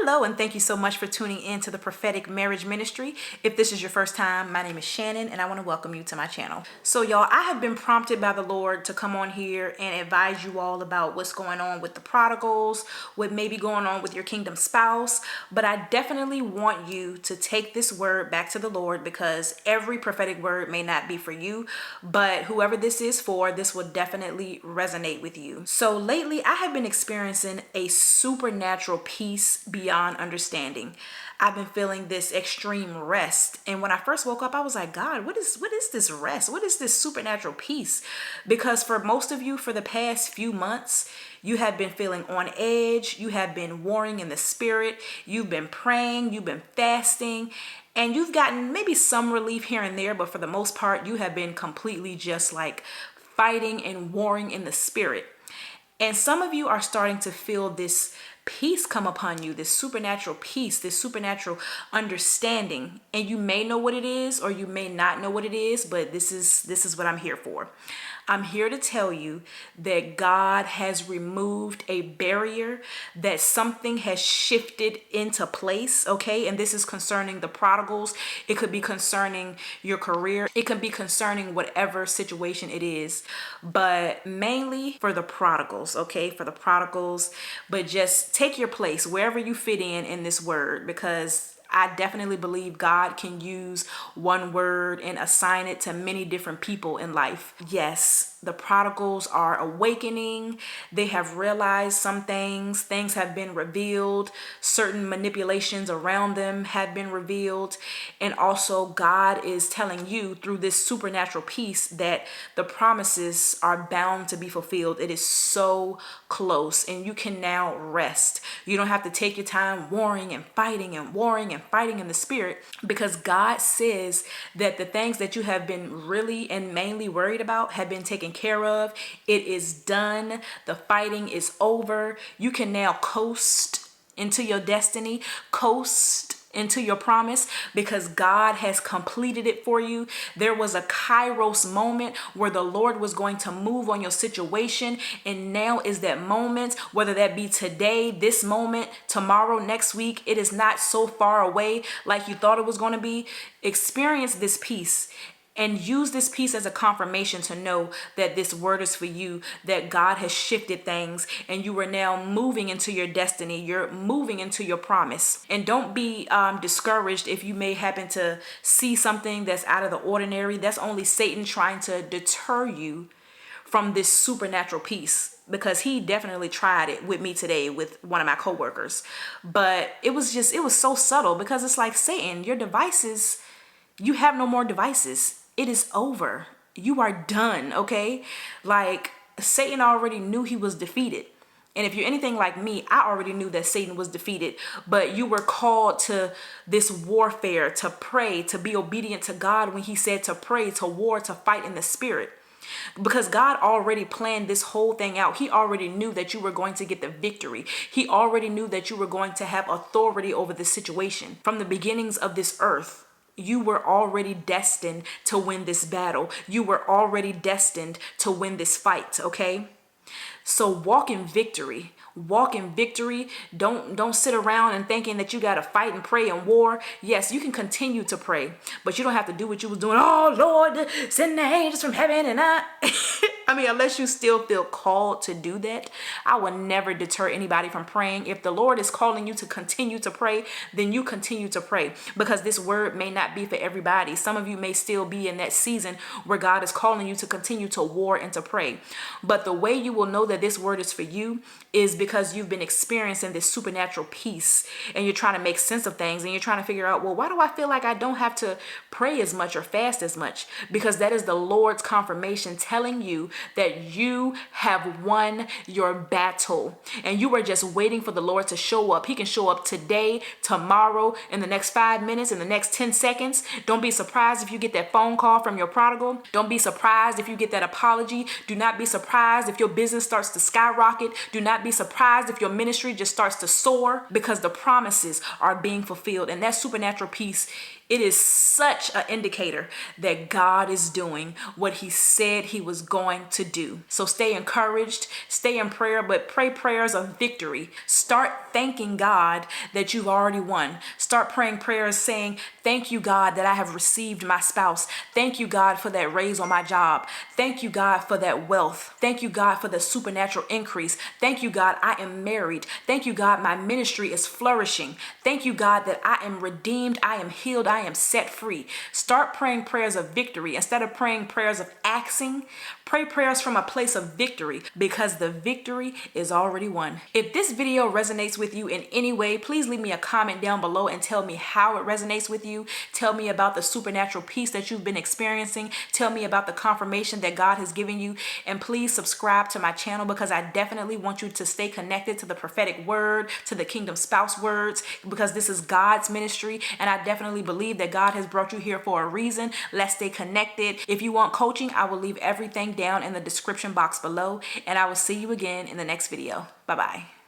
Hello, and thank you so much for tuning in to the Prophetic Marriage Ministry. If this is your first time, my name is Shannon, and I want to welcome you to my channel. So, y'all, I have been prompted by the Lord to come on here and advise you all about what's going on with the prodigals, what may be going on with your kingdom spouse. But I definitely want you to take this word back to the Lord, because every prophetic word may not be for you, but whoever this is for, this will definitely resonate with you. So lately, I have been experiencing a supernatural peace beyond understanding. I've been feeling this extreme rest. And when I first woke up, I was like, God, what is this rest? What is this supernatural peace? Because for most of you, for the past few months, you have been feeling on edge. You have been warring in the spirit. You've been praying. You've been fasting. And you've gotten maybe some relief here and there. But for the most part, you have been completely just like fighting and warring in the spirit. And some of you are starting to feel this peace come upon you, this supernatural peace, this supernatural understanding. And you may know what it is, or you may not know what it is, but this is what I'm here for. I'm here to tell you that God has removed a barrier, that something has shifted into place, okay? And this is concerning the prodigals. It could be concerning your career. It could be concerning whatever situation it is, but mainly for the prodigals, okay? For the prodigals, but just take your place wherever you fit in this word, because I definitely believe God can use one word and assign it to many different people in life. Yes, the prodigals are awakening. They have realized some things. Things have been revealed. Certain manipulations around them have been revealed. And also God is telling you through this supernatural peace that the promises are bound to be fulfilled. It is so close, and you can now rest. You don't have to take your time warring and fighting and warring and fighting in the spirit, because God says that the things that you have been really and mainly worried about have been taken care of. It is done. The fighting is over. You can now coast into your destiny, coast into your promise, because God has completed it for you. There was a Kairos moment where the Lord was going to move on your situation, and now is that moment, whether that be today, this moment, tomorrow, next week. It is not so far away like you thought it was going to be. Experience this peace and use this peace as a confirmation to know that this word is for you, that God has shifted things and you are now moving into your destiny. You're moving into your promise. And don't be discouraged if you may happen to see something that's out of the ordinary. That's only Satan trying to deter you from this supernatural peace, because he definitely tried it with me today with one of my coworkers. But it was so subtle, because it's like, Satan, your devices, you have no more devices. It is over. You are done, okay? Like, Satan already knew he was defeated. And if you're anything like me, I already knew that Satan was defeated. But you were called to this warfare, to pray, to be obedient to God when he said to pray, to war, to fight in the spirit. Because God already planned this whole thing out. He already knew that you were going to get the victory. He already knew that you were going to have authority over the situation. From the beginnings of this earth, you were already destined to win this battle. You were already destined to win this fight, okay? So walk in victory. Walk in victory. Don't sit around and thinking that you got to fight and pray and war. Yes, you can continue to pray, but you don't have to do what you was doing. Oh, Lord, send the angels from heaven. And I mean, unless you still feel called to do that, I will never deter anybody from praying. If the Lord is calling you to continue to pray, then you continue to pray, because this word may not be for everybody. Some of you may still be in that season where God is calling you to continue to war and to pray. But the way you will know that this word is for you is because you've been experiencing this supernatural peace, and you're trying to make sense of things, and you're trying to figure out, well, why do I feel like I don't have to pray as much or fast as much? Because that is the Lord's confirmation telling you that you have won your battle, and you are just waiting for the Lord to show up. He can show up today, tomorrow, in the next 5 minutes, in the next 10 seconds. Don't be surprised if you get that phone call from your prodigal. Don't be surprised if you get that apology. Do not be surprised if your business starts starts to skyrocket. Do not be surprised if your ministry just starts to soar, because the promises are being fulfilled. And that supernatural peace, it is such an indicator that God is doing what he said he was going to do. So stay encouraged, stay in prayer, but pray prayers of victory. Start thanking God that you've already won. Start praying prayers saying, thank you, God, that I have received my spouse. Thank you, God, for that raise on my job. Thank you, God, for that wealth. Thank you, God, for the supernatural increase. Thank you, God, I am married. Thank you, God, my ministry is flourishing. Thank you, God, that I am redeemed, I am healed, I am set free. Start praying prayers of victory. Instead of praying prayers of axing, pray prayers from a place of victory, because the victory is already won. If this video resonates with you in any way, please leave me a comment down below and tell me how it resonates with you. Tell me about the supernatural peace that you've been experiencing. Tell me about the confirmation that God has given you. And please subscribe to my channel, because I definitely want you to stay connected to the prophetic word, to the kingdom spouse words, because this is God's ministry. And I definitely believe that God has brought you here for a reason. Let's stay connected. If you want coaching, I will leave everything down in the description box below, and I will see you again in the next video. Bye-bye.